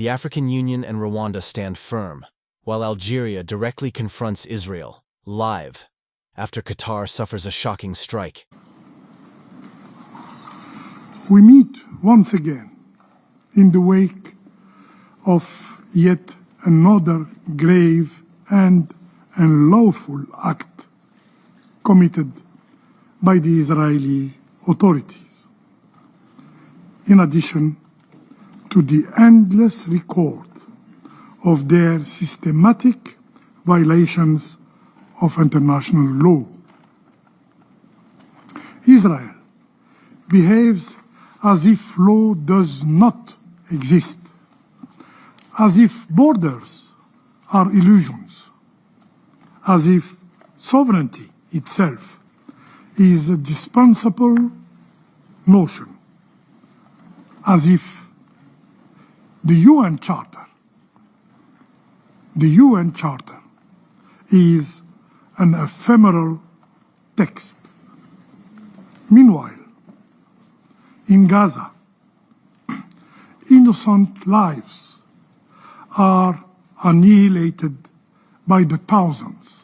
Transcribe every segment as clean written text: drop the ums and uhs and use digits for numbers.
The African Union and Rwanda stand firm, while Algeria directly confronts Israel, live, after Qatar suffers a shocking strike. We meet once again in the wake of yet another grave and unlawful act committed by the Israeli authorities. In addition to the endless record of their systematic violations of international law, Israel behaves as if law does not exist, as if borders are illusions, as if sovereignty itself is a dispensable notion, as if the UN Charter is an ephemeral text. Meanwhile, in Gaza, innocent lives are annihilated by the thousands.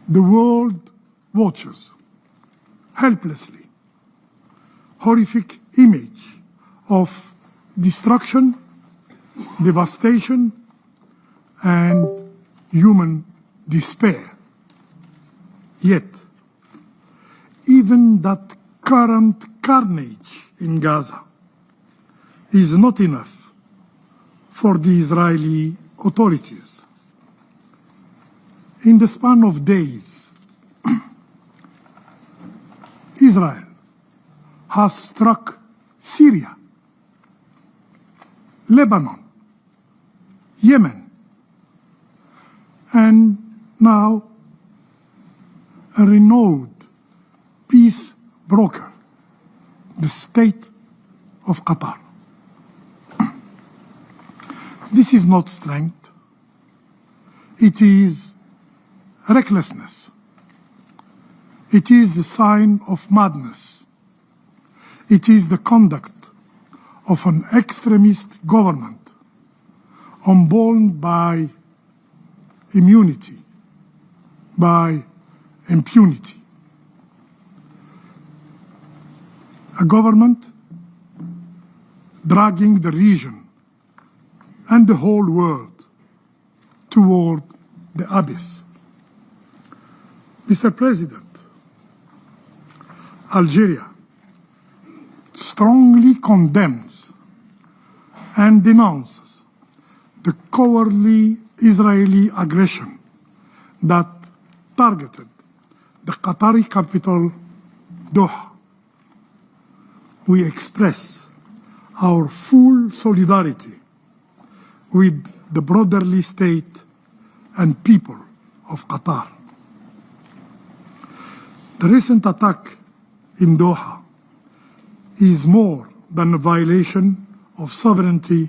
The world watches helplessly, horrific image of destruction, devastation, and human despair. Yet, even that current carnage in Gaza is not enough for the Israeli authorities. In the span of days, Israel has struck Syria, Lebanon, Yemen, and now a renowned peace broker, the state of Qatar. This is not strength. It is recklessness. It is the sign of madness. It is the conduct of an extremist government unborn by immunity, by impunity. A government dragging the region and the whole world toward the abyss. Mr. President, Algeria strongly condemns and denounces the cowardly Israeli aggression that targeted the Qatari capital, Doha. We express our full solidarity with the brotherly state and people of Qatar. The recent attack in Doha is more than a violation of sovereignty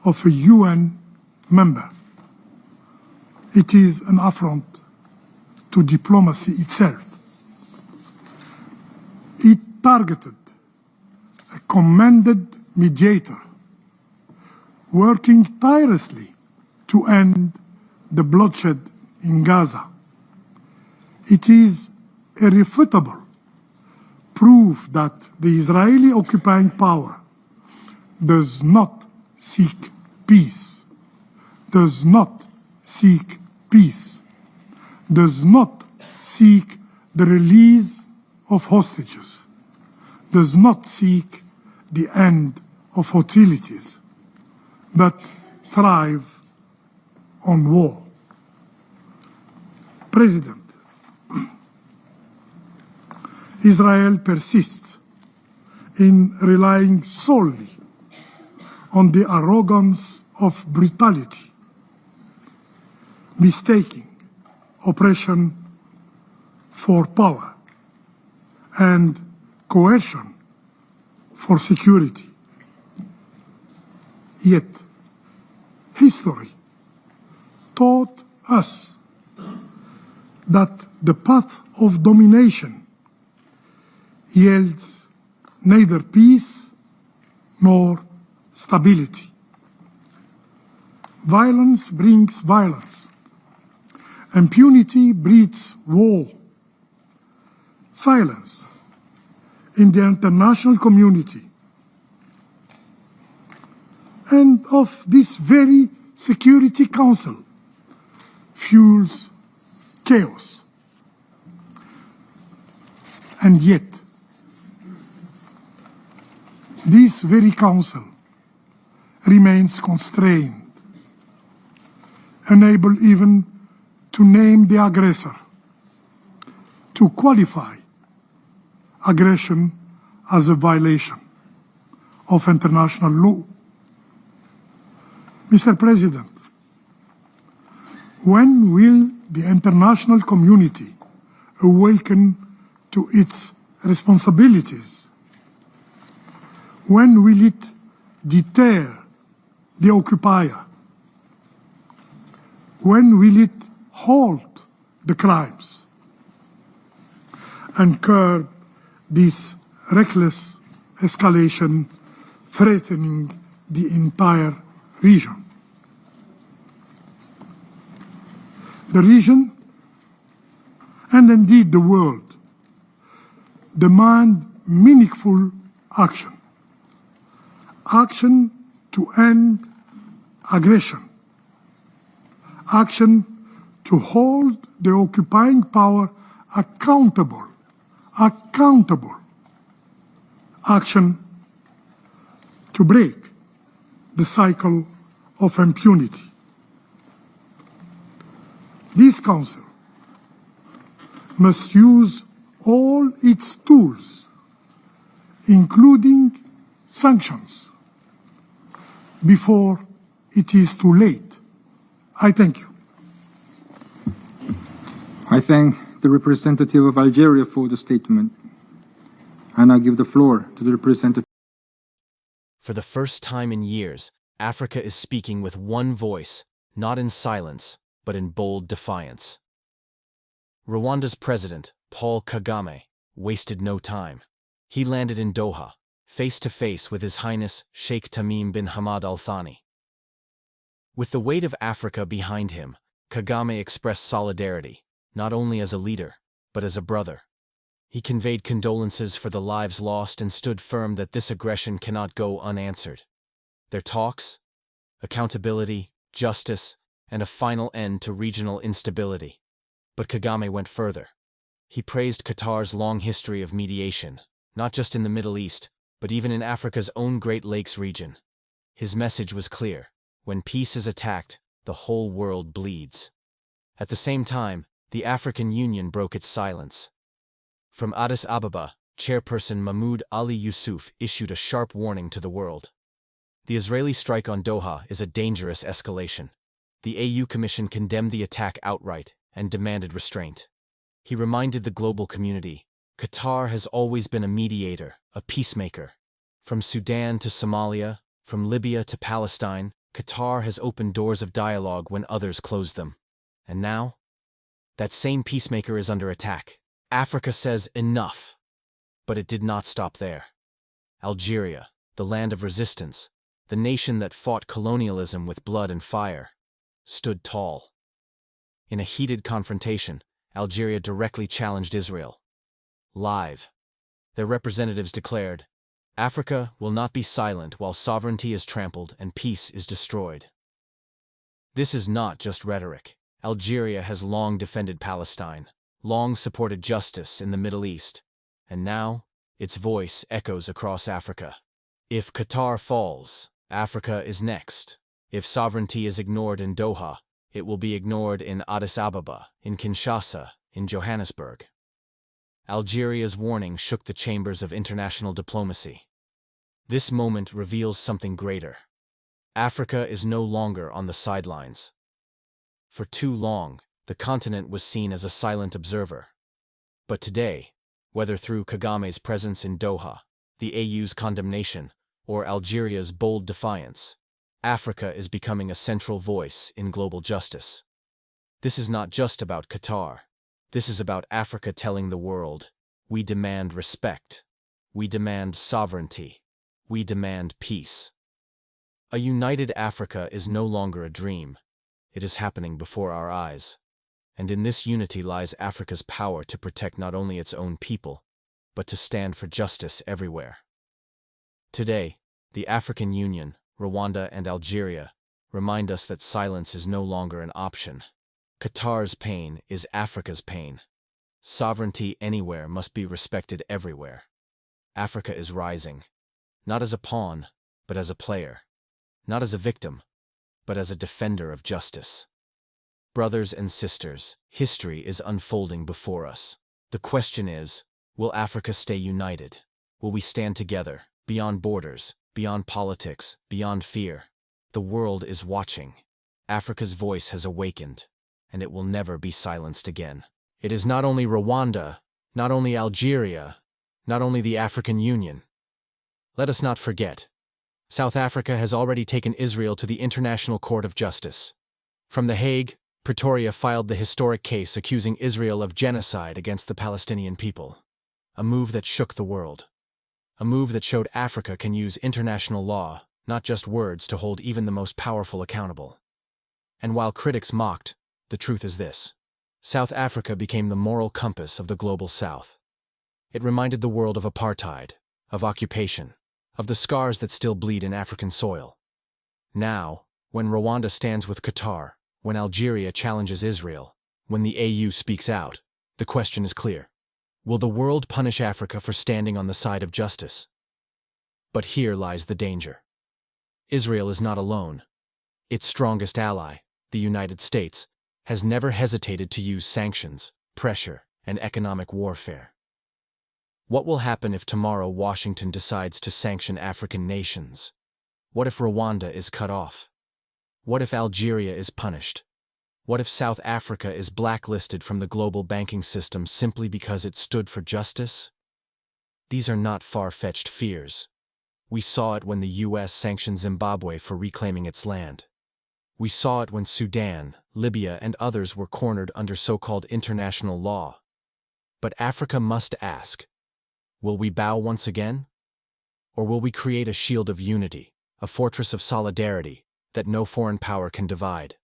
of a UN member. It is an affront to diplomacy itself. It targeted a commended mediator working tirelessly to end the bloodshed in Gaza. It is irrefutable proof that the Israeli occupying power does not seek peace, does not seek the release of hostages, does not seek the end of hostilities, but thrive on war. President, Israel persists in relying solely on the arrogance of brutality, mistaking oppression for power and coercion for security. Yet, history taught us that the path of domination yields neither peace nor stability. Violence brings violence. Impunity breeds war. Silence in the international community and of this very Security Council fuels chaos. And yet, this very council remains constrained, unable even to name the aggressor, to qualify aggression as a violation of international law. Mr. President, when will the international community awaken to its responsibilities? When will it deter the occupier? When will it halt the crimes and curb this reckless escalation threatening the entire region? The region, and indeed the world, demand meaningful action. Action to end aggression. Action to hold the occupying power accountable. Action to break the cycle of impunity. This Council must use all its tools, including sanctions, before it is too late. I thank you. I thank the representative of Algeria for the statement, and I give the floor to the representative. For the first time in years, Africa is speaking with one voice, not in silence, but in bold defiance. Rwanda's president, Paul Kagame, wasted no time. He landed in Doha, face to face with His Highness Sheikh Tamim bin Hamad Thani. With the weight of Africa behind him, Kagame expressed solidarity, not only as a leader, but as a brother. He conveyed condolences for the lives lost and stood firm that this aggression cannot go unanswered. Their talks, accountability, justice, and a final end to regional instability. But Kagame went further. He praised Qatar's long history of mediation, not just in the Middle East, but even in Africa's own Great Lakes region. His message was clear: when peace is attacked, the whole world bleeds. At the same time, the African Union broke its silence. From Addis Ababa, Chairperson Mahmoud Ali Youssouf issued a sharp warning to the world. The Israeli strike on Doha is a dangerous escalation. The AU Commission condemned the attack outright and demanded restraint. He reminded the global community, Qatar has always been a mediator, a peacemaker. From Sudan to Somalia, from Libya to Palestine, Qatar has opened doors of dialogue when others closed them. And now, that same peacemaker is under attack. Africa says enough. But it did not stop there. Algeria, the land of resistance, the nation that fought colonialism with blood and fire, stood tall. In a heated confrontation, Algeria directly challenged Israel. Live, their representatives declared, Africa will not be silent while sovereignty is trampled and peace is destroyed. This is not just rhetoric. Algeria has long defended Palestine, long supported justice in the Middle East, and now its voice echoes across Africa. If Qatar falls, Africa is next. If sovereignty is ignored in Doha, it will be ignored in Addis Ababa, in Kinshasa, in Johannesburg. Algeria's warning shook the chambers of international diplomacy. This moment reveals something greater. Africa is no longer on the sidelines. For too long, the continent was seen as a silent observer. But today, whether through Kagame's presence in Doha, the AU's condemnation, or Algeria's bold defiance, Africa is becoming a central voice in global justice. This is not just about Qatar. This is about Africa telling the world, we demand respect. We demand sovereignty. we demand peace. A united Africa is no longer a dream. It is happening before our eyes. And in this unity lies Africa's power to protect not only its own people, but to stand for justice everywhere. Today, the African Union, Rwanda and Algeria remind us that silence is no longer an option. Qatar's pain is Africa's pain. Sovereignty anywhere must be respected everywhere. Africa is rising, not as a pawn, but as a player. Not as a victim, but as a defender of justice. Brothers and sisters, history is unfolding before us. The question is, will Africa stay united? Will we stand together, beyond borders, beyond politics, beyond fear? The world is watching. Africa's voice has awakened, and it will never be silenced again. It is not only Rwanda, not only Algeria, not only the African Union. Let us not forget, South Africa has already taken Israel to the International Court of Justice. From The Hague, Pretoria filed the historic case accusing Israel of genocide against the Palestinian people. A move that shook the world. A move that showed Africa can use international law, not just words, to hold even the most powerful accountable. And while critics mocked, the truth is this: South Africa became the moral compass of the global South. It reminded the world of apartheid, of occupation, of the scars that still bleed in African soil. Now, when Rwanda stands with Qatar, when Algeria challenges Israel, when the AU speaks out, the question is clear. Will the world punish Africa for standing on the side of justice? But here lies the danger. Israel is not alone. Its strongest ally, the United States, has never hesitated to use sanctions, pressure, and economic warfare. What will happen if tomorrow Washington decides to sanction African nations? What if Rwanda is cut off? What if Algeria is punished? What if South Africa is blacklisted from the global banking system simply because it stood for justice? These are not far-fetched fears. We saw it when the US sanctioned Zimbabwe for reclaiming its land. We saw it when Sudan, Libya, and others were cornered under so-called international law. But Africa must ask, will we bow once again? Or will we create a shield of unity, a fortress of solidarity, that no foreign power can divide?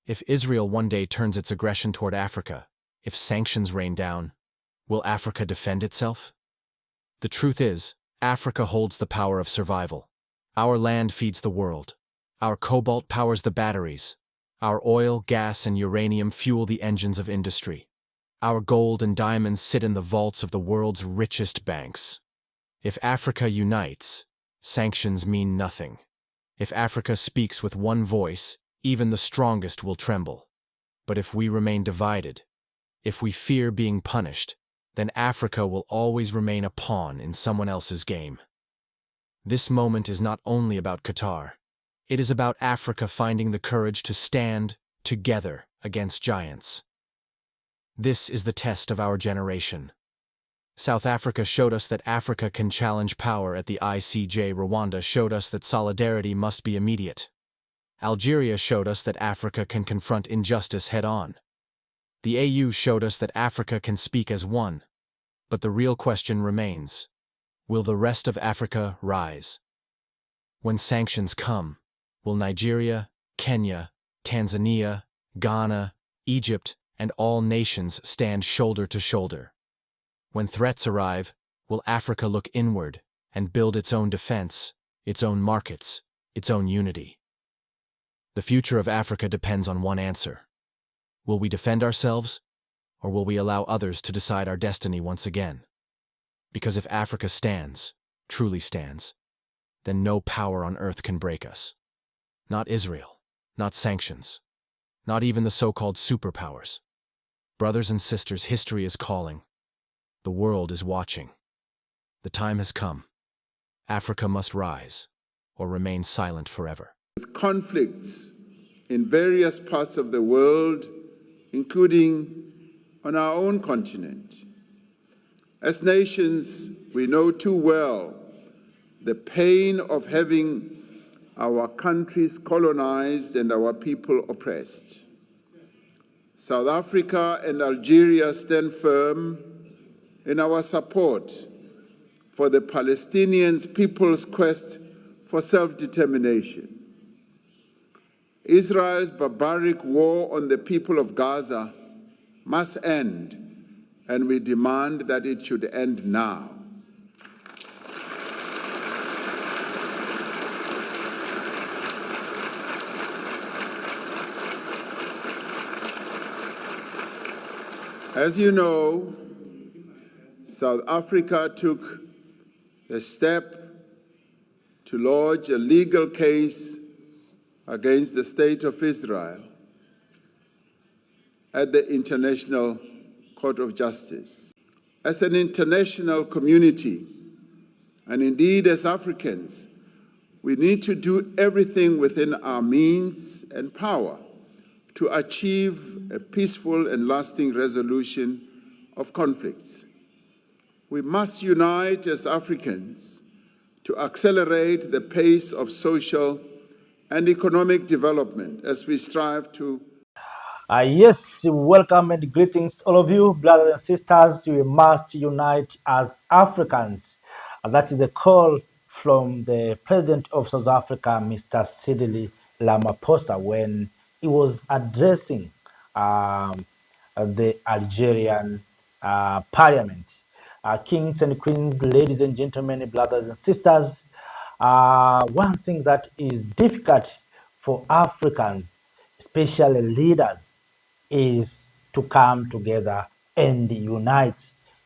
If Israel one day turns its aggression toward Africa, if sanctions rain down, will Africa defend itself? The truth is, Africa holds the power of survival. Our land feeds the world. Our cobalt powers the batteries. Our oil, gas, and uranium fuel the engines of industry. Our gold and diamonds sit in the vaults of the world's richest banks. If Africa unites, sanctions mean nothing. If Africa speaks with one voice, even the strongest will tremble. But if we remain divided, if we fear being punished, then Africa will always remain a pawn in someone else's game. This moment is not only about Qatar. It is about Africa finding the courage to stand together against giants. This is the test of our generation. South Africa showed us that Africa can challenge power at the ICJ. Rwanda showed us that solidarity must be immediate. Algeria showed us that Africa can confront injustice head-on. The AU showed us that Africa can speak as one. But the real question remains: will the rest of Africa rise? When sanctions come, will Nigeria, Kenya, Tanzania, Ghana, Egypt, and all nations stand shoulder to shoulder? When threats arrive, will Africa look inward and build its own defense, its own markets, its own unity? The future of Africa depends on one answer. Will we defend ourselves, or will we allow others to decide our destiny once again? Because if Africa stands, truly stands, then no power on earth can break us. Not Israel, not sanctions, not even the so-called superpowers. Brothers and sisters, history is calling. The world is watching. The time has come. Africa must rise, or remain silent forever. Conflicts in various parts of the world, including on our own continent. As nations, we know too well the pain of having our countries colonized and our people oppressed. South Africa and Algeria stand firm in our support for the Palestinians' people's quest for self-determination. Israel's barbaric war on the people of Gaza must end, and we demand that it should end now. As you know, South Africa took the step to lodge a legal case against the State of Israel at the International Court of Justice. As an international community, and indeed as Africans, we need to do everything within our means and power to achieve a peaceful and lasting resolution of conflicts. We must unite as Africans to accelerate the pace of social and economic development as we strive to. Yes, welcome and greetings, all of you, brothers and sisters. We must unite as Africans. That is the call from the President of South Africa, Mr. Cyril Ramaphosa, when he was addressing the Algerian parliament. Kings and queens, ladies and gentlemen, brothers and sisters, one thing that is difficult for Africans, especially leaders, is to come together and unite.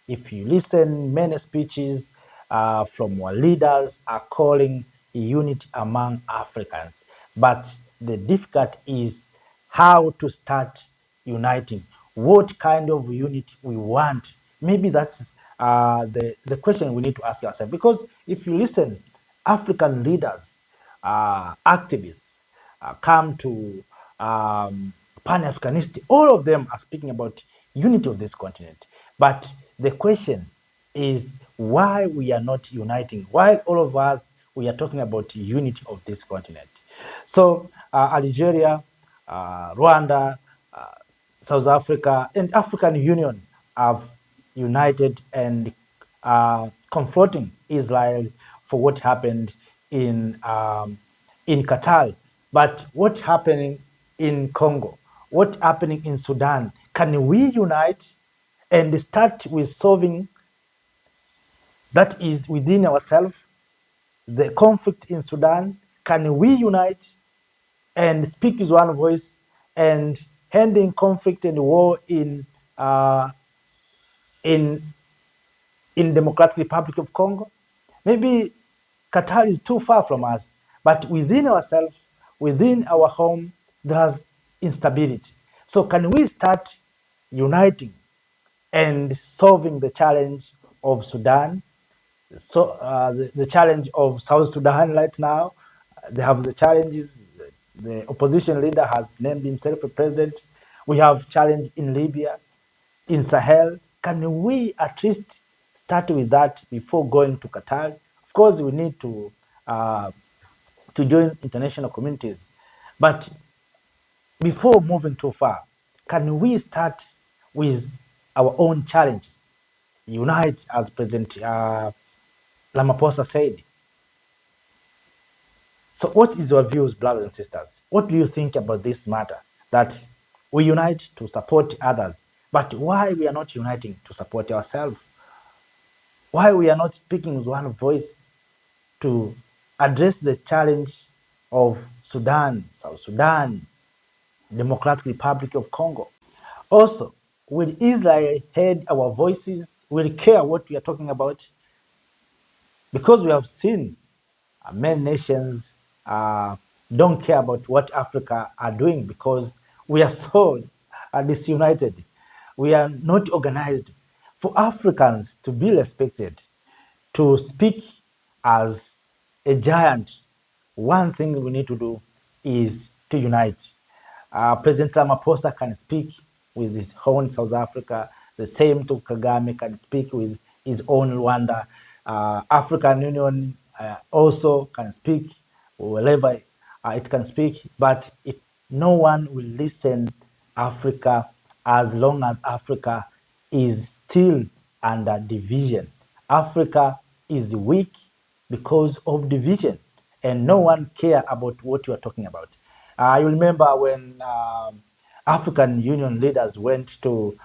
If you listen, many speeches from our leaders are calling unity among Africans. But the difficult is how to start uniting. What kind of unity we want? Maybe that's the question we need to ask ourselves. Because if you listen, African leaders, activists, come to Pan-Africanist, all of them are speaking about unity of this continent. But the question is why we are not uniting, while all of us, we are talking about unity of this continent. So Algeria, Rwanda, South Africa, and African Union have united and confronting Israel for what happened in Qatar. But what's happening in Congo? What's happening in Sudan? Can we unite and start with solving that is within ourselves? The conflict in Sudan, can we unite and speak with one voice and ending conflict and war in Democratic Republic of Congo? Maybe Qatar is too far from us, but within ourselves, within our home, there's instability. So can we start uniting and solving the challenge of Sudan? So the challenge of South Sudan right now, they have the challenges. The opposition leader has named himself a president. We have challenge in Libya, in Sahel. Can we at least start with that before going to Qatar? Of course, we need to join international communities, but before moving too far, can we start with our own challenge? Unite, as President Ramaphosa said. So what is your views, brothers and sisters? What do you think about this matter? That we unite to support others, but why we are not uniting to support ourselves? Why we are not speaking with one voice to address the challenge of Sudan, South Sudan, Democratic Republic of Congo? Also, will Israel hear our voices? Will care what we are talking about? Because we have seen many nations don't care about what Africa are doing because we are so disunited. We are not organized. For Africans to be respected, to speak as a giant, one thing we need to do is to unite. President Ramaphosa can speak with his own South Africa. The same to Kagame can speak with his own Rwanda. African Union also can speak wherever it can speak. But if no one will listen Africa as long as Africa is still under division. Africa is weak because of division, and no one care about what you are talking about. You remember when African Union leaders went to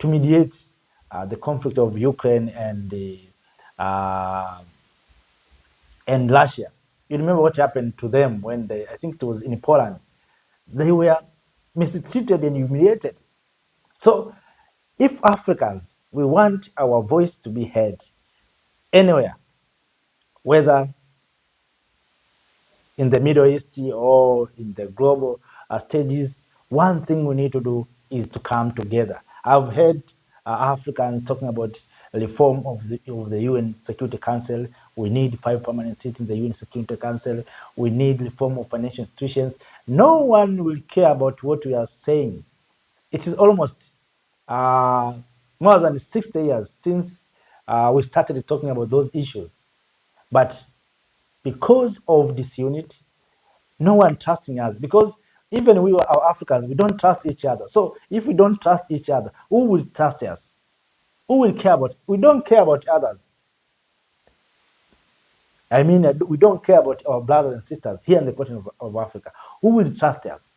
mediate the conflict of Ukraine uh, and Russia. You remember what happened to them when they, I think it was in Poland, they were mistreated and humiliated. So if Africans, we want our voice to be heard anywhere, whether in the Middle East or in the global stages, one thing we need to do is to come together. I've heard Africans talking about reform of the UN Security Council. We need 5 permanent seats in the UN Security Council. We need reform of financial institutions. No one will care about what we are saying. It is almost more than 60 years since we started talking about those issues. But because of disunity, no one trusting us, because even we are Africans, we don't trust each other. So if we don't trust each other, who will trust us? Who will care about? We don't care about others. I mean, we don't care about our brothers and sisters here in the continent of Africa. Who will trust us?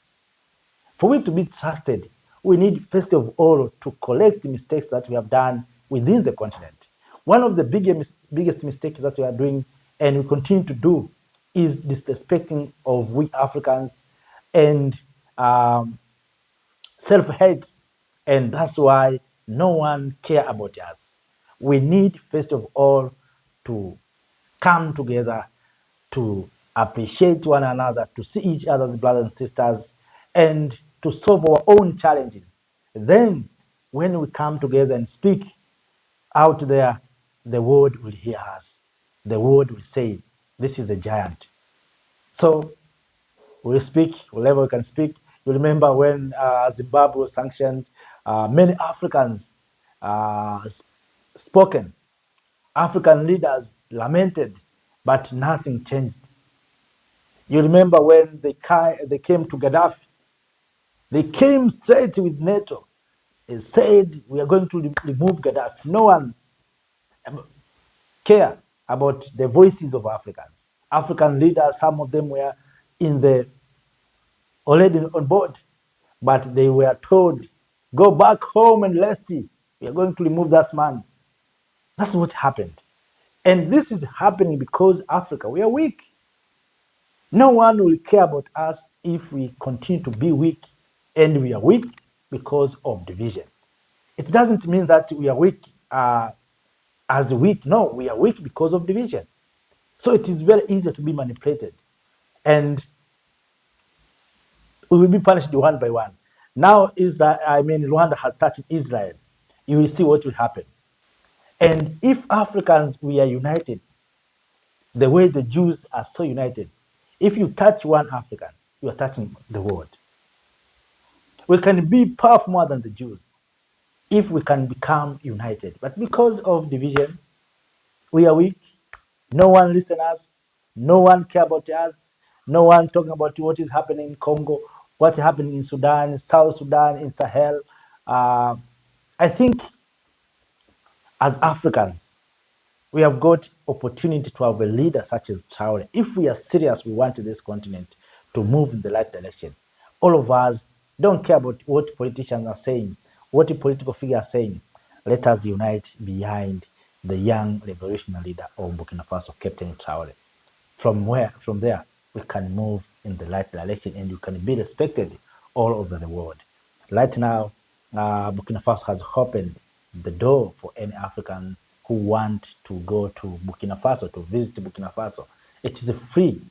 For we to be trusted, we need first of all to correct the mistakes that we have done within the continent. One of the biggest mistakes that we are doing and we continue to do is disrespecting of we Africans and self-hate, and that's why no one care about us. We need first of all to come together, to appreciate one another, to see each other as brothers and sisters, and to solve our own challenges. Then, when we come together and speak out there, the world will hear us. The world will say, this is a giant. So we speak wherever we can speak. You remember when Zimbabwe was sanctioned, many Africans spoken. African leaders lamented, but nothing changed. You remember when they came to Gaddafi, they came straight with NATO and said, we are going to remove Gaddafi. No one care about the voices of Africans. African leaders, some of them were in the already on board, but they were told, go back home and rest. We are going to remove that man. That's what happened. And this is happening because Africa, we are weak. No one will care about us if we continue to be weak, and we are weak because of division. It doesn't mean that we are weak as weak. No, we are weak because of division. So it is very easy to be manipulated, and we will be punished one by one. Now Rwanda has touched Israel. You will see what will happen. And if Africans, we are united, the way the Jews are so united, if you touch one African, you are touching the world. We can be powerful more than the Jews if we can become united. But because of division, we are weak. No one listens us. No one care about us. No one talking about what is happening in Congo, what's happening in Sudan, South Sudan, in Sahel. I think as Africans, we have got opportunity to have a leader such as Traore. If we are serious, we want this continent to move in the right direction. All of us don't care about what politicians are saying, what the political figure are saying. Let us unite behind the young revolutionary leader of Burkina Faso, Captain Traore. From there, we can move in the right direction and you can be respected all over the world. Right now, Burkina Faso has opened the door for any African who want to go to Burkina Faso, to visit Burkina Faso. It is free.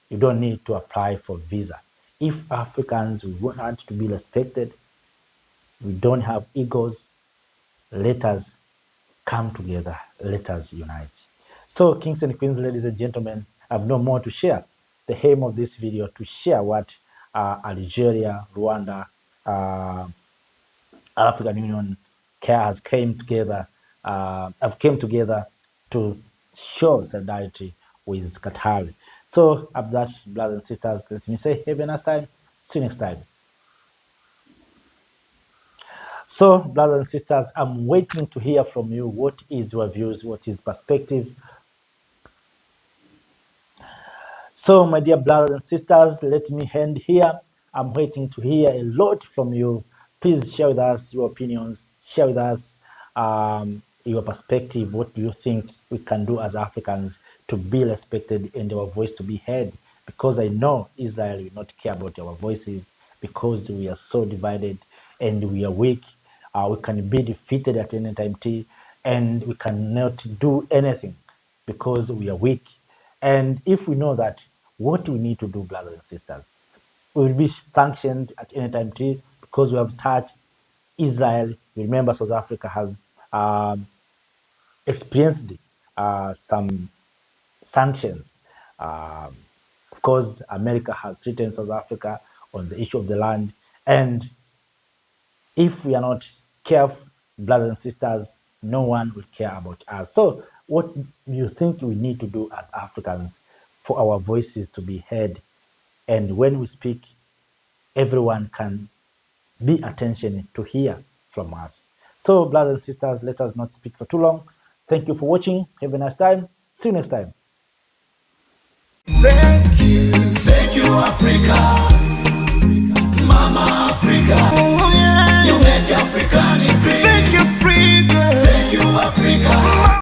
You don't need to apply for visa. If Africans want to be respected, we don't have egos, let us come together, let us unite. So, kings and queens, ladies and gentlemen, I have no more to share. The aim of this video to share what Algeria, Rwanda, African Union has came together, have came together to show solidarity with Qatar. So, after that, brothers and sisters, let me say have a nice time. See you next time. So, brothers and sisters, I'm waiting to hear from you. What is your views? What is perspective? So, my dear brothers and sisters, let me end here. I'm waiting to hear a lot from you. Please share with us your opinions. Share with us your perspective. What do you think we can do as Africans to be respected and our voice to be heard? Because I know Israel will not care about our voices because we are so divided and we are weak. We can be defeated at any time, and we cannot do anything because we are weak. And if we know that, what we need to do, brothers and sisters, we will be sanctioned at any time because we have touched Israel. Remember, South Africa has experienced some sanctions. Of course, America has threatened South Africa on the issue of the land. And if we are not careful, brothers and sisters, no one will care about us. So, what do you think we need to do as Africans for our voices to be heard? And when we speak, everyone can be attention to hear from us. So, brothers and sisters, let us not speak for too long. Thank you for watching. Have a nice time. See you next time. Thank you, Africa, Mama Africa. Oh, yeah. You make African great. Thank you, Africa. Thank you, Africa.